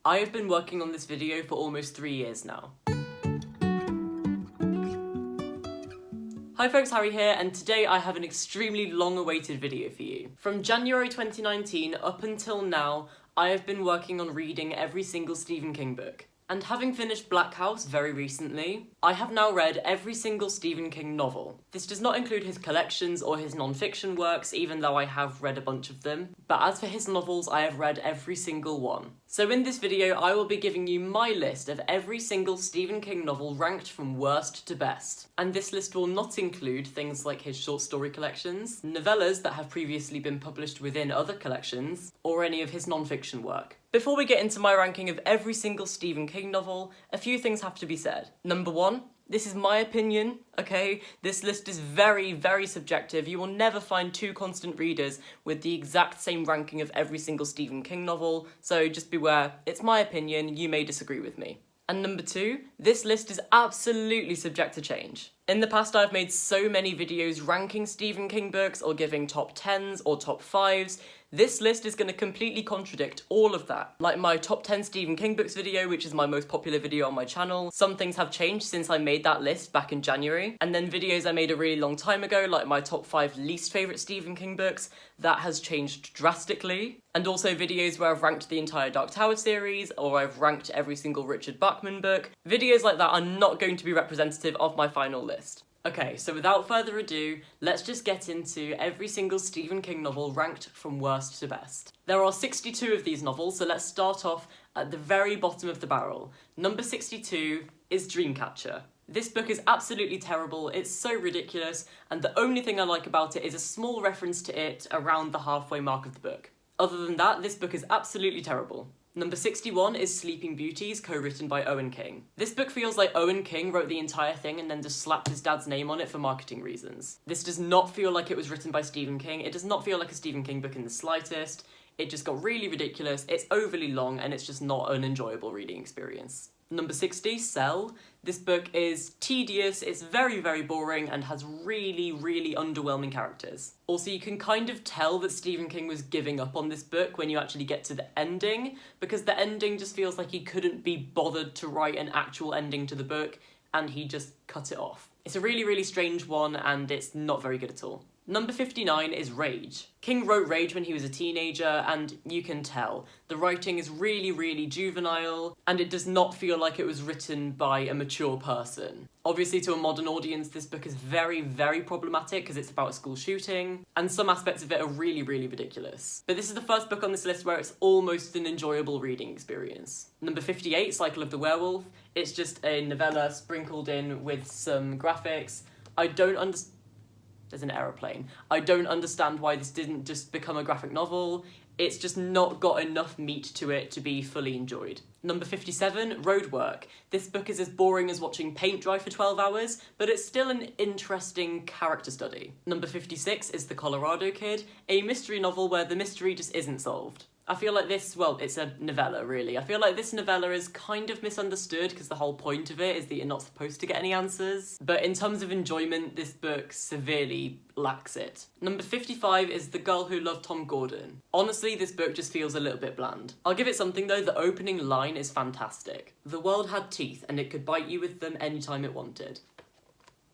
I have been working on this video for almost 3 years now. Hi folks, Harry here, and today I have an extremely long-awaited video for you. From January 2019 up until now, I have been working on reading every single Stephen King book. And having finished Black House very recently, I have now read every single Stephen King novel. This does not include his collections or his non-fiction works, even though I have read a bunch of them. But as for his novels, I have read every single one. So in this video, I will be giving you my list of every single Stephen King novel ranked from worst to best. And this list will not include things like his short story collections, novellas that have previously been published within other collections, or any of his non-fiction work. Before we get into my ranking of every single Stephen King novel, a few things have to be said. Number one, this is my opinion, okay? This list is very, very subjective. You will never find two constant readers with the exact same ranking of every single Stephen King novel, so just beware, it's my opinion, you may disagree with me. And number two, this list is absolutely subject to change. In the past, I've made so many videos ranking Stephen King books or giving top 10s or top 5s. This list is going to completely contradict all of that. Like my top 10 Stephen King books video, which is my most popular video on my channel. Some things have changed since I made that list back in January. And then videos I made a really long time ago, like my top 5 least favourite Stephen King books, that has changed drastically. And also videos where I've ranked the entire Dark Tower series, or I've ranked every single Richard Bachman book. Videos like that are not going to be representative of my final list. Okay, so without further ado, let's just get into every single Stephen King novel ranked from worst to best. There are 62 of these novels, so let's start off at the very bottom of the barrel. Number 62 is Dreamcatcher. This book is absolutely terrible, it's so ridiculous, and the only thing I like about it is a small reference to it around the halfway mark of the book. Other than that, this book is absolutely terrible. Number 61 is Sleeping Beauties, co-written by Owen King. This book feels like Owen King wrote the entire thing and then just slapped his dad's name on it for marketing reasons. This does not feel like it was written by Stephen King. It does not feel like a Stephen King book in the slightest. It just got really ridiculous, it's overly long, and it's just not an enjoyable reading experience. Number 60, Cell. This book is tedious, it's very, very boring, and has really, really underwhelming characters. Also, you can kind of tell that Stephen King was giving up on this book when you actually get to the ending, because the ending just feels like he couldn't be bothered to write an actual ending to the book, and he just cut it off. It's a really, really strange one, and it's not very good at all. Number 59 is Rage. King wrote Rage when he was a teenager, and you can tell. The writing is really, really juvenile, and it does not feel like it was written by a mature person. Obviously, to a modern audience, this book is very, very problematic because it's about a school shooting, and some aspects of it are really, really ridiculous. But this is the first book on this list where it's almost an enjoyable reading experience. Number 58, Cycle of the Werewolf. It's just a novella sprinkled in with some graphics. There's an aeroplane. I don't understand why this didn't just become a graphic novel. It's just not got enough meat to it to be fully enjoyed. Number 57, Roadwork. This book is as boring as watching paint dry for 12 hours, but it's still an interesting character study. Number 56 is The Colorado Kid, a mystery novel where the mystery just isn't solved. I feel like this, well, it's a novella, really. I feel like this novella is kind of misunderstood because the whole point of it is that you're not supposed to get any answers. But in terms of enjoyment, this book severely lacks it. Number 55 is The Girl Who Loved Tom Gordon. Honestly, this book just feels a little bit bland. I'll give it something though, the opening line is fantastic. The world had teeth and it could bite you with them anytime it wanted.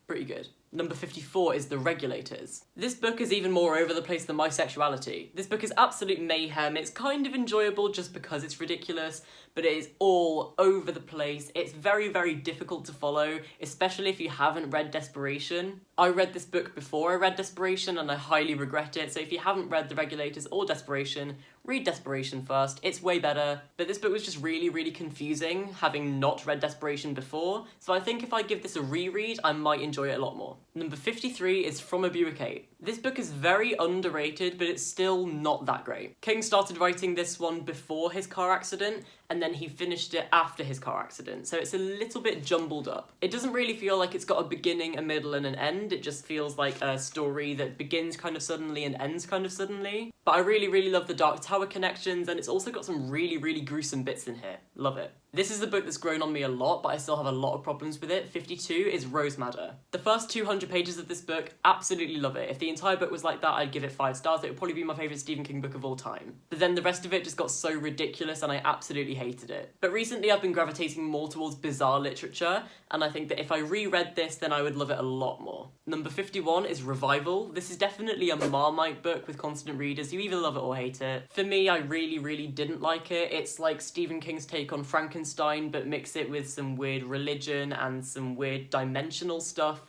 Pretty good. Number 54 is The Regulators. This book is even more over the place than My Sexuality. This book is absolute mayhem. It's kind of enjoyable just because it's ridiculous, but it is all over the place. It's very, very difficult to follow, especially if you haven't read Desperation. I read this book before I read Desperation and I highly regret it, so if you haven't read The Regulators or Desperation, read Desperation first, it's way better. But this book was just really, really confusing, having not read Desperation before, so I think if I give this a reread, I might enjoy it a lot more. Number 53 is From a Buick 8. This book is very underrated, but it's still not that great. King started writing this one before his car accident, and then he finished it after his car accident, so it's a little bit jumbled up. It doesn't really feel like it's got a beginning, a middle, and an end. It just feels like a story that begins kind of suddenly and ends kind of suddenly. But I really, really love the Dark Tower Tower connections, and it's also got some really, really gruesome bits in here. Love it. This is the book that's grown on me a lot, but I still have a lot of problems with it. 52 is Rose Madder. The first 200 pages of this book, absolutely love it. If the entire book was like that, I'd give it 5 stars. It would probably be my favourite Stephen King book of all time. But then the rest of it just got so ridiculous and I absolutely hated it. But recently I've been gravitating more towards bizarre literature, and I think that if I reread this, then I would love it a lot more. Number 51 is Revival. This is definitely a Marmite book with constant readers. You either love it or hate it. For me, I really, really didn't like it. It's like Stephen King's take on Frankenstein, but mix it with some weird religion and some weird dimensional stuff,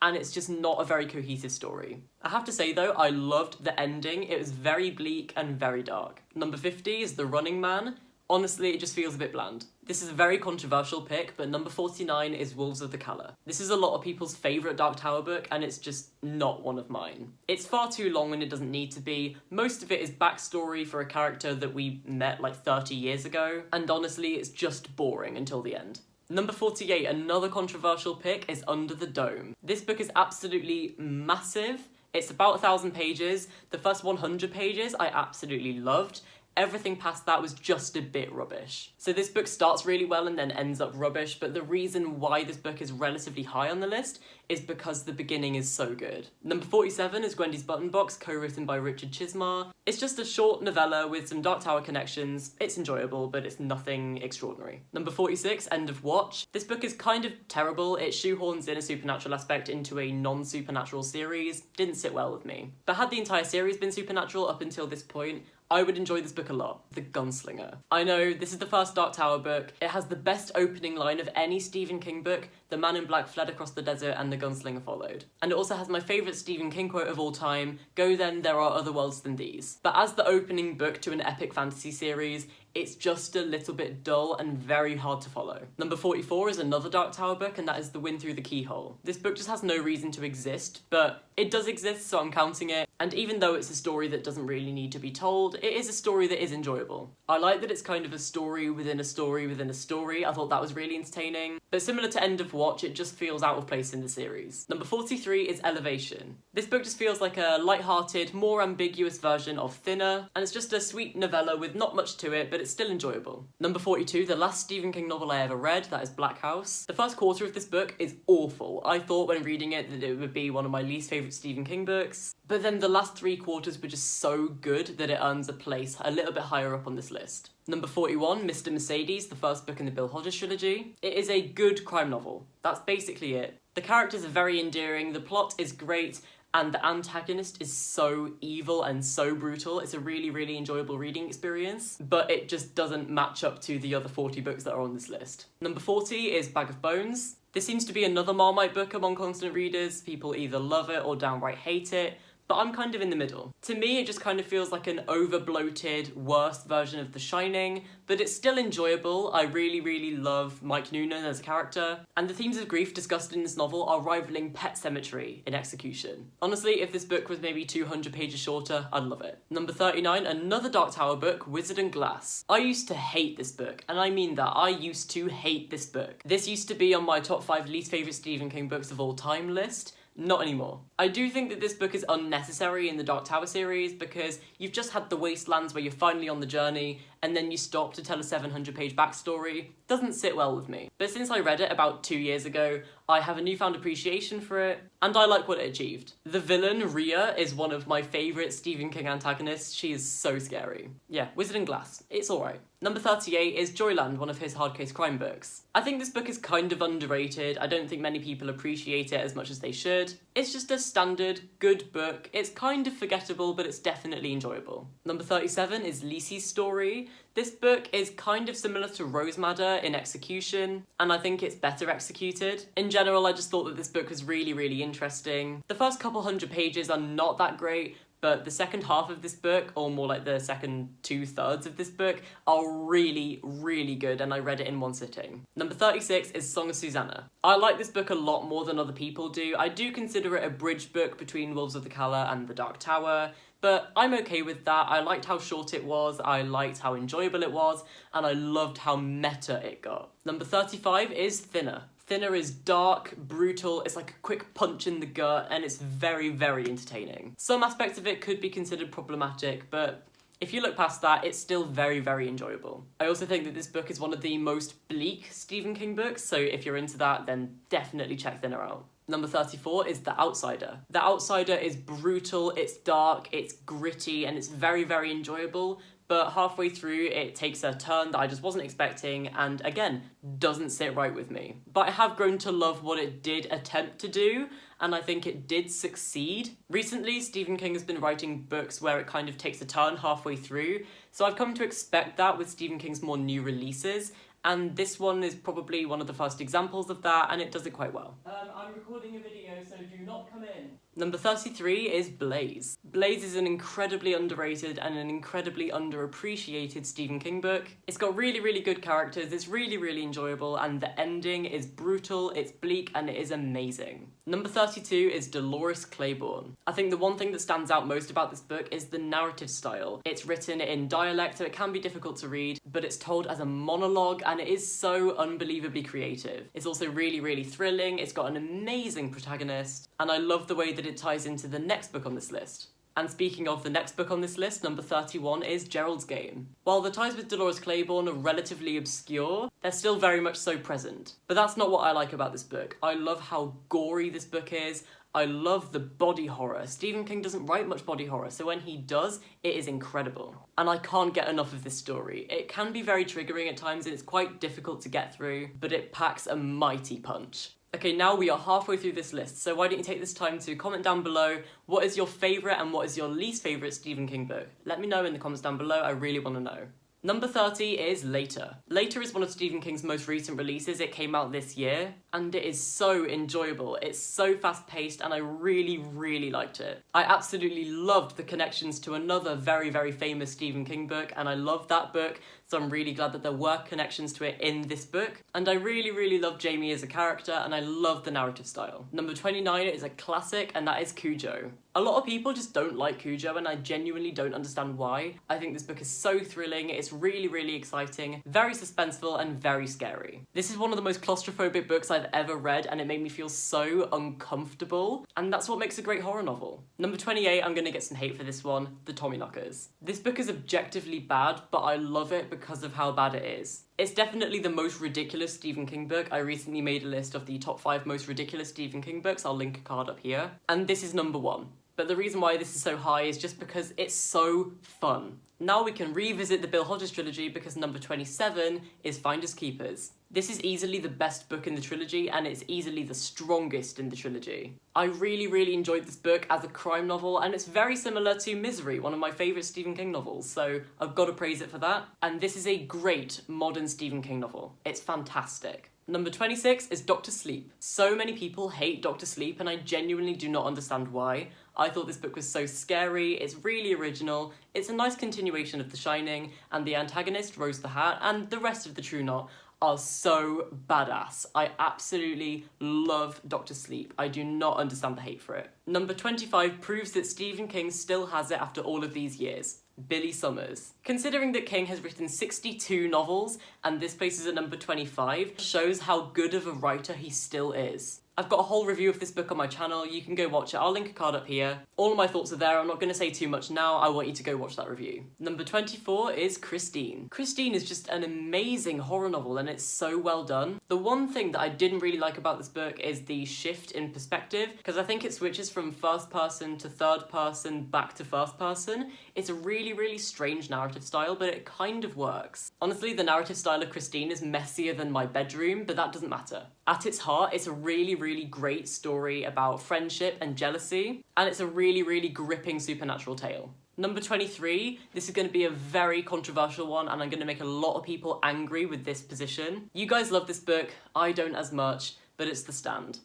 and it's just not a very cohesive story. I have to say though, I loved the ending. It was very bleak and very dark. Number 50 is The Running Man. Honestly, it just feels a bit bland. This is a very controversial pick, but number 49 is Wolves of the Calla. This is a lot of people's favourite Dark Tower book, and it's just not one of mine. It's far too long when it doesn't need to be. Most of it is backstory for a character that we met like 30 years ago, and honestly, it's just boring until the end. Number 48, another controversial pick, is Under the Dome. This book is absolutely massive. It's about 1,000 pages. The first 100 pages I absolutely loved. Everything past that was just a bit rubbish. So this book starts really well and then ends up rubbish, but the reason why this book is relatively high on the list is because the beginning is so good. Number 47 is Gwendy's Button Box, co-written by Richard Chizmar. It's just a short novella with some Dark Tower connections. It's enjoyable, but it's nothing extraordinary. Number 46, End of Watch. This book is kind of terrible. It shoehorns in a supernatural aspect into a non-supernatural series. Didn't sit well with me. But had the entire series been supernatural up until this point, I would enjoy this book a lot. The Gunslinger. I know, this is the first Dark Tower book. It has the best opening line of any Stephen King book. The man in black fled across the desert and the gunslinger followed. And it also has my favourite Stephen King quote of all time, "Go then, there are other worlds than these." But as the opening book to an epic fantasy series, it's just a little bit dull and very hard to follow. Number 44 is another Dark Tower book, and that is The Wind Through the Keyhole. This book just has no reason to exist, but it does exist, so I'm counting it. And even though it's a story that doesn't really need to be told, it is a story that is enjoyable. I like that it's kind of a story within a story within a story. I thought that was really entertaining. But similar to End of Watch, it just feels out of place in the series. Number 43 is Elevation. This book just feels like a light-hearted, more ambiguous version of Thinner, and it's just a sweet novella with not much to it, but it's still enjoyable. Number 42, the last Stephen King novel I ever read, that is Black House. The first quarter of this book is awful. I thought when reading it that it would be one of my least favourite Stephen King books, but then the last 3 quarters were just so good that it earns a place a little bit higher up on this list. Number 41, Mr. Mercedes, the first book in the Bill Hodges trilogy. It is a good crime novel. That's basically it. The characters are very endearing, the plot is great, and the antagonist is so evil and so brutal. It's a really, really enjoyable reading experience, but it just doesn't match up to the other 40 books that are on this list. Number 40 is Bag of Bones. This seems to be another Marmite book among constant readers. People either love it or downright hate it, but I'm kind of in the middle. To me, it just kind of feels like an over-bloated, worse version of The Shining, but it's still enjoyable. I really, really love Mike Noonan as a character, and the themes of grief discussed in this novel are rivaling Pet Sematary in execution. Honestly, if this book was maybe 200 pages shorter, I'd love it. Number 39, another Dark Tower book, Wizard and Glass. I used to hate this book, and I mean that. I used to hate this book. This used to be on my top 5 least favourite Stephen King books of all time list. Not anymore. I do think that this book is unnecessary in the Dark Tower series because you've just had the Wastelands where you're finally on the journey and then you stop to tell a 700-page backstory. Doesn't sit well with me. But since I read it about 2 years ago, I have a newfound appreciation for it, and I like what it achieved. The villain, Rhea, is one of my favourite Stephen King antagonists. She is so scary. Yeah, Wizard and Glass. It's alright. Number 38 is Joyland, one of his hard case crime books. I think this book is kind of underrated. I don't think many people appreciate it as much as they should. It's just a standard, good book. It's kind of forgettable, but it's definitely enjoyable. Number 37 is Lisey's Story. This book is kind of similar to Rose Madder in execution, and I think it's better executed. In general, I just thought that this book was really, really interesting. The first couple hundred pages are not that great, but the second half of this book, or more like the second 2/3 of this book, are really, really good, and I read it in one sitting. Number 36 is Song of Susanna. I like this book a lot more than other people do. I do consider it a bridge book between Wolves of the Calla and The Dark Tower, but I'm okay with that. I liked how short it was, I liked how enjoyable it was, and I loved how meta it got. Number 35 is Thinner. Thinner is dark, brutal, it's like a quick punch in the gut, and it's very, very entertaining. Some aspects of it could be considered problematic, but If you look past that, it's still very, very enjoyable. I also think that this book is one of the most bleak Stephen King books, so if you're into that, then definitely check Thinner out. Number 34 is The Outsider. The Outsider is brutal, it's dark, it's gritty, and it's very, very enjoyable, but halfway through it takes a turn that I just wasn't expecting and, again, doesn't sit right with me. But I have grown to love what it did attempt to do, and I think it did succeed. Recently, Stephen King has been writing books where it kind of takes a turn halfway through, so I've come to expect that with Stephen King's more new releases, and this one is probably one of the first examples of that, and it does it quite well. I'm recording a video, so do not come in. Number 33 is Blaze. Blaze is an incredibly underrated and an incredibly underappreciated Stephen King book. It's got really, really good characters, it's really, really enjoyable, and the ending is brutal, it's bleak, and it is amazing. Number 32 is Dolores Claiborne. I think the one thing that stands out most about this book is the narrative style. It's written in dialect, so it can be difficult to read, but it's told as a monologue, and it is so unbelievably creative. It's also really, really thrilling, it's got an amazing protagonist, and I love the way that it ties into the next book on this list. And speaking of the next book on this list, number 31 is Gerald's Game. While the ties with Dolores Claiborne are relatively obscure, they're still very much so present. But that's not what I like about this book. I love how gory this book is. I love the body horror. Stephen King doesn't write much body horror, so when he does, it is incredible. And I can't get enough of this story. It can be very triggering at times and it's quite difficult to get through, but it packs a mighty punch. Okay, now we are halfway through this list, so why don't you take this time to comment down below what is your favourite and what is your least favourite Stephen King book? Let me know in the comments down below, I really want to know. Number 30 is Later. Later is one of Stephen King's most recent releases. It came out this year, and it is so enjoyable. It's so fast-paced, and I really, really liked it. I absolutely loved the connections to another very, very famous Stephen King book, and I loved that book, so I'm really glad that there were connections to it in this book. And I really, really love Jamie as a character, and I love the narrative style. Number 29 is a classic, and that is Cujo. A lot of people just don't like Cujo, and I genuinely don't understand why. I think this book is so thrilling, it's really, really exciting, very suspenseful, and very scary. This is one of the most claustrophobic books I've ever read, and it made me feel so uncomfortable, and that's what makes a great horror novel. Number 28, I'm gonna get some hate for this one, The Tommyknockers. This book is objectively bad, but I love it because of how bad it is. It's definitely the most ridiculous Stephen King book. I recently made a list of the top 5 most ridiculous Stephen King books. I'll link a card up here. And this is number 1. But the reason why this is so high is just because it's so fun. Now we can revisit the Bill Hodges trilogy because number 27 is Finders Keepers. This is easily the best book in the trilogy, and it's easily the strongest in the trilogy. I really, really enjoyed this book as a crime novel, and it's very similar to Misery, one of my favourite Stephen King novels, so I've got to praise it for that. And this is a great modern Stephen King novel. It's fantastic. Number 26 is Dr. Sleep. So many people hate Dr. Sleep, and I genuinely do not understand why. I thought this book was so scary, it's really original, it's a nice continuation of The Shining, and the antagonist, Rose the Hat, and the rest of the True Knot are so badass. I absolutely love Dr. Sleep. I do not understand the hate for it. Number 25 proves that Stephen King still has it after all of these years. Billy Summers. Considering that King has written 62 novels and this places at number 25, shows how good of a writer he still is. I've got a whole review of this book on my channel, you can go watch it, I'll link a card up here. All of my thoughts are there, I'm not going to say too much now, I want you to go watch that review. Number 24 is Christine. Christine is just an amazing horror novel and it's so well done. The one thing that I didn't really like about this book is the shift in perspective, because I think it switches from first person to third person back to first person. It's a really, really strange narrative style, but it kind of works. Honestly, the narrative style of Christine is messier than my bedroom, but that doesn't matter. At its heart, it's a really, really great story about friendship and jealousy, and it's a really, really gripping supernatural tale. Number 23, this is going to be a very controversial one, and I'm going to make a lot of people angry with this position. You guys love this book, I don't as much, but it's The Stand.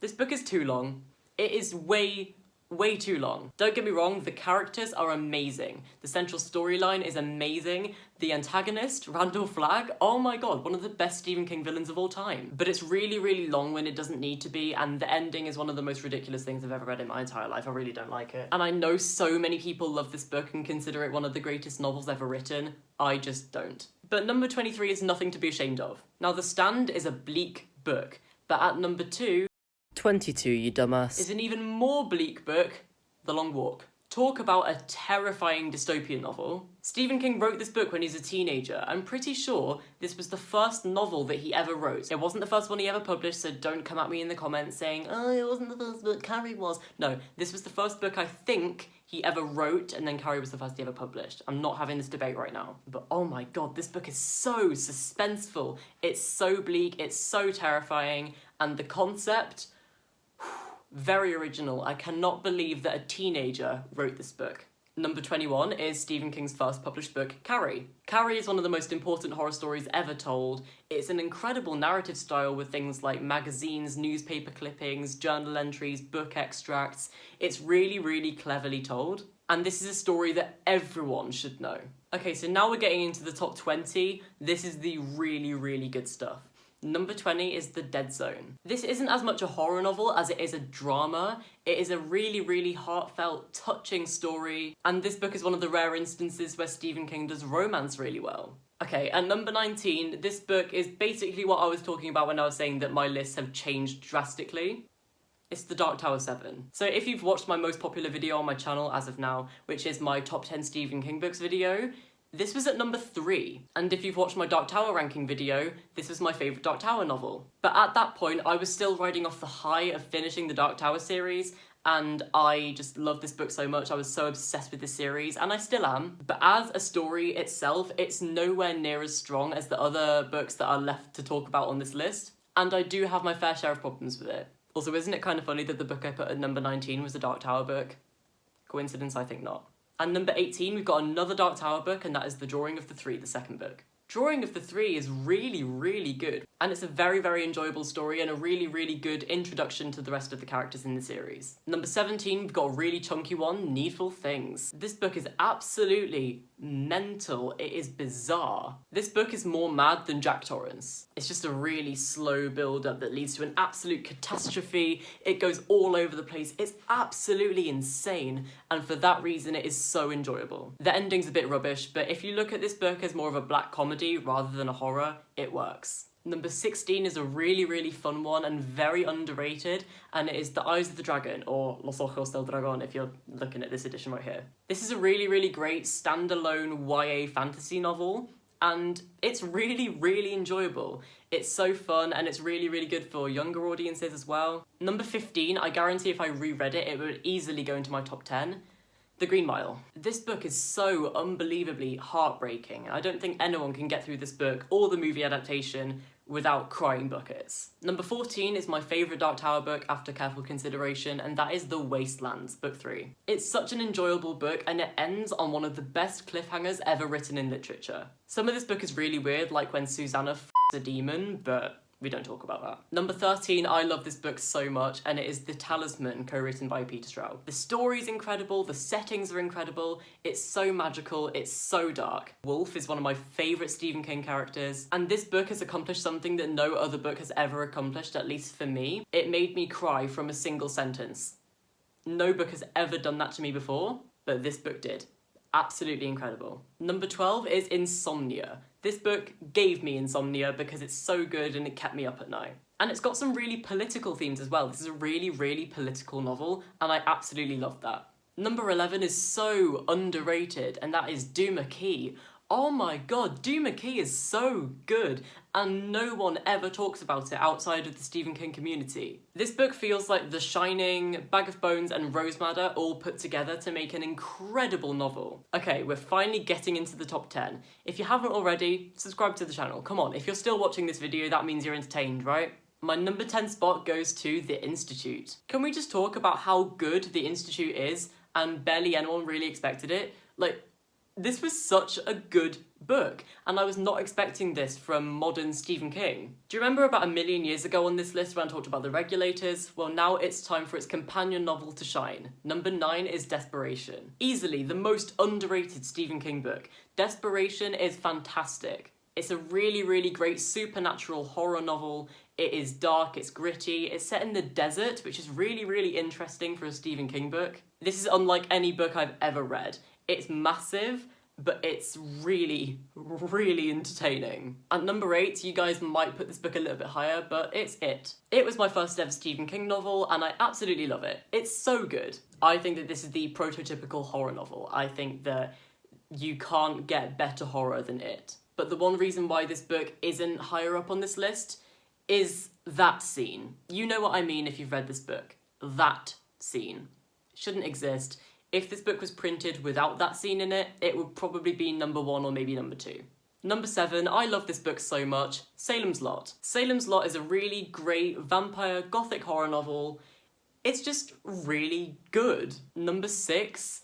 This book is too long. It is way too long. Don't get me wrong, the characters are amazing. The central storyline is amazing. The antagonist, Randall Flagg, oh my god, one of the best Stephen King villains of all time. But it's really, really long when it doesn't need to be, and the ending is one of the most ridiculous things I've ever read in my entire life. I really don't like it. And I know so many people love this book and consider it one of the greatest novels ever written. I just don't. But number 23 is nothing to be ashamed of. Now, The Stand is a bleak book, but at number 2, 22, you dumbass. is an even more bleak book, The Long Walk. Talk about a terrifying dystopian novel. Stephen King wrote this book when he was a teenager. I'm pretty sure this was the first novel that he ever wrote. It wasn't the first one he ever published, so don't come at me in the comments saying, oh, it wasn't the first book, Carrie was. No, this was the first book I think he ever wrote, and then Carrie was the first he ever published. I'm not having this debate right now. But oh my god, this book is so suspenseful. It's so bleak, it's so terrifying, and the concept, very original. I cannot believe that a teenager wrote this book. Number 21 is Stephen King's first published book, Carrie. Carrie is one of the most important horror stories ever told. It's an incredible narrative style with things like magazines, newspaper clippings, journal entries, book extracts. It's really, really cleverly told. And this is a story that everyone should know. Okay, so now we're getting into the top 20. This is the really, really good stuff. Number 20 is The Dead Zone. This isn't as much a horror novel as it is a drama. It is a really, really heartfelt, touching story, and this book is one of the rare instances where Stephen King does romance really well. Okay, at number 19, this book is basically what I was talking about when I was saying that my lists have changed drastically. It's The Dark Tower 7. So if you've watched my most popular video on my channel as of now, which is my top 10 Stephen King books video, this was at number 3, and if you've watched my Dark Tower ranking video, this was my favourite Dark Tower novel. But at that point, I was still riding off the high of finishing the Dark Tower series, and I just loved this book so much. I was so obsessed with this series, and I still am. But as a story itself, it's nowhere near as strong as the other books that are left to talk about on this list, and I do have my fair share of problems with it. Also, isn't it kind of funny that the book I put at number 19 was a Dark Tower book? Coincidence? I think not. And number 18, we've got another Dark Tower book, and that is The Drawing of the Three, the second book. Drawing of the Three is really, really good, and it's a very, very enjoyable story and a really, really good introduction to the rest of the characters in the series. Number 17, we've got a really chunky one, Needful Things. This book is absolutely mental. It is bizarre. This book is more mad than Jack Torrance. It's just a really slow build-up that leads to an absolute catastrophe. It goes all over the place. It's absolutely insane, and for that reason, it is so enjoyable. The ending's a bit rubbish, but if you look at this book as more of a black comedy rather than a horror, it works. Number 16 is a really, really fun one and very underrated, and it is The Eyes of the Dragon, or Los Ojos del Dragón if you're looking at this edition right here. This is a really, really great standalone YA fantasy novel, and it's really, really enjoyable. It's so fun, and it's really, really good for younger audiences as well. Number 15, I guarantee if I reread it, it would easily go into my top 10. The Green Mile. This book is so unbelievably heartbreaking. I don't think anyone can get through this book or the movie adaptation without crying buckets. Number 14 is my favourite Dark Tower book after careful consideration, and that is The Wastelands, book 3. It's such an enjoyable book, and it ends on one of the best cliffhangers ever written in literature. Some of this book is really weird, like when Susanna f***s a demon, but we don't talk about that. Number 13, I love this book so much, and it is The Talisman, co-written by Peter Straub. The story's incredible, the settings are incredible, it's so magical, it's so dark. Wolf is one of my favourite Stephen King characters, and this book has accomplished something that no other book has ever accomplished, at least for me. It made me cry from a single sentence. No book has ever done that to me before, but this book did. Absolutely incredible. Number 12 is Insomnia. This book gave me insomnia because it's so good and it kept me up at night. And it's got some really political themes as well. This is a really, really political novel, and I absolutely loved that. Number 11 is so underrated, and that is Duma Key. Oh my god, Duma Key is so good, and no one ever talks about it outside of the Stephen King community. This book feels like The Shining, Bag of Bones, and Rose Madder all put together to make an incredible novel. Okay, we're finally getting into the top 10. If you haven't already, subscribe to the channel. Come on, if you're still watching this video, that means you're entertained, right? My number 10 spot goes to The Institute. Can we just talk about how good The Institute is, and barely anyone really expected it? Like, this was such a good book, and I was not expecting this from modern Stephen King. Do you remember about a million years ago on this list when I talked about The Regulators? Well, now it's time for its companion novel to shine. Number 9 is Desperation. Easily the most underrated Stephen King book. Desperation is fantastic. It's a really, really great supernatural horror novel. It is dark, it's gritty, it's set in the desert, which is really, really interesting for a Stephen King book. This is unlike any book I've ever read. It's massive, but it's really, really entertaining. At number 8, you guys might put this book a little bit higher, but it's It. It was my first ever Stephen King novel, and I absolutely love it. It's so good. I think that this is the prototypical horror novel. I think that you can't get better horror than It. But the one reason why this book isn't higher up on this list is that scene. You know what I mean if you've read this book. That scene. It shouldn't exist. If this book was printed without that scene in it, it would probably be number 1 or maybe number 2. Number 7, I love this book so much, Salem's Lot. Salem's Lot is a really great vampire gothic horror novel. It's just really good. Number 6,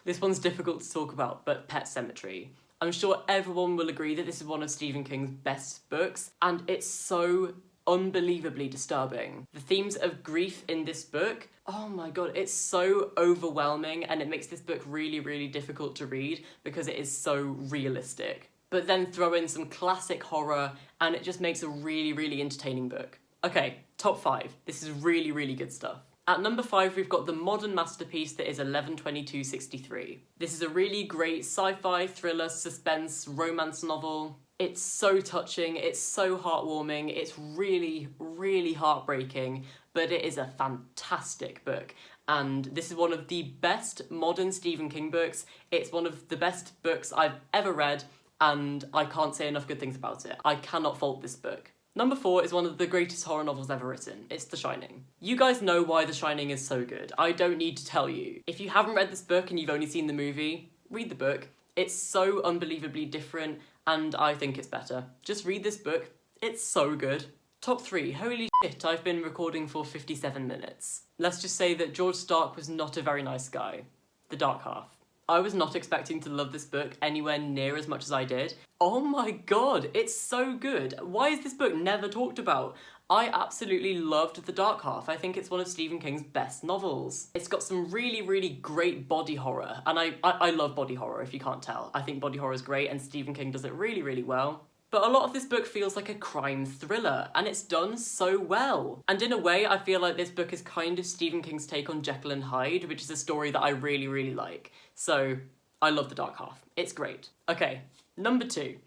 this one's difficult to talk about, but Pet Sematary. I'm sure everyone will agree that this is one of Stephen King's best books, and it's so unbelievably disturbing. The themes of grief in this book, oh my god, it's so overwhelming, and it makes this book really, really difficult to read because it is so realistic. But then throw in some classic horror, and it just makes a really, really entertaining book. Okay, top 5. This is really, really good stuff. At number 5, we've got the modern masterpiece that is 11/22/63. This is a really great sci-fi, thriller, suspense, romance novel. It's so touching, it's so heartwarming, it's really, really heartbreaking, but it is a fantastic book. And this is one of the best modern Stephen King books. It's one of the best books I've ever read, and I can't say enough good things about it. I cannot fault this book. Number 4 is one of the greatest horror novels ever written. It's The Shining. You guys know why The Shining is so good. I don't need to tell you. If you haven't read this book and you've only seen the movie, read the book. It's so unbelievably different, and I think it's better. Just read this book. It's so good. Top 3. Holy shit, I've been recording for 57 minutes. Let's just say that George Stark was not a very nice guy. The Dark Half. I was not expecting to love this book anywhere near as much as I did. Oh my god, it's so good. Why is this book never talked about? I absolutely loved The Dark Half. I think it's one of Stephen King's best novels. It's got some really, really great body horror, and I love body horror if you can't tell. I think body horror is great, and Stephen King does it really, really well. But a lot of this book feels like a crime thriller, and it's done so well. And in a way, I feel like this book is kind of Stephen King's take on Jekyll and Hyde, which is a story that I really, really like. So, I love The Dark Half. It's great. Okay, number 2.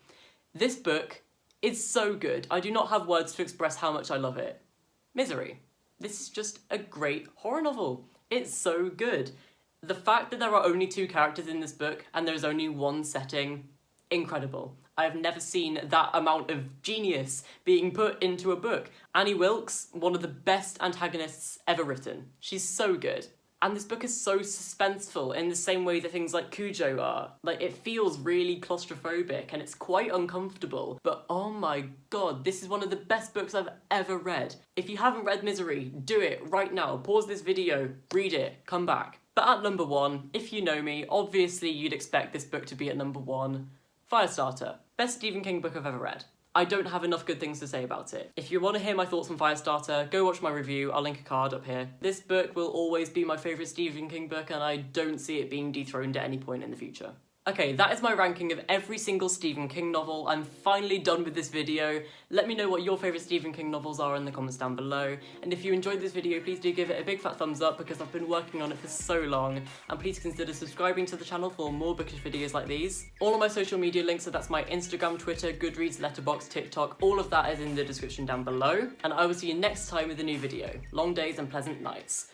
This book is so good. I do not have words to express how much I love it. Misery. This is just a great horror novel. It's so good. The fact that there are only 2 characters in this book, and there's only one setting, incredible. I have never seen that amount of genius being put into a book. Annie Wilkes, one of the best antagonists ever written. She's so good. And this book is so suspenseful in the same way that things like Cujo are. Like, it feels really claustrophobic and it's quite uncomfortable. But oh my god, this is one of the best books I've ever read. If you haven't read Misery, do it right now. Pause this video, read it, come back. But at number 1, if you know me, obviously you'd expect this book to be at number 1. Firestarter. Best Stephen King book I've ever read. I don't have enough good things to say about it. If you want to hear my thoughts on Firestarter, go watch my review. I'll link a card up here. This book will always be my favourite Stephen King book, and I don't see it being dethroned at any point in the future. Okay, that is my ranking of every single Stephen King novel. I'm finally done with this video. Let me know what your favourite Stephen King novels are in the comments down below. And if you enjoyed this video, please do give it a big fat thumbs up because I've been working on it for so long. And please consider subscribing to the channel for more bookish videos like these. All of my social media links, so that's my Instagram, Twitter, Goodreads, Letterboxd, TikTok, all of that is in the description down below. And I will see you next time with a new video. Long days and pleasant nights.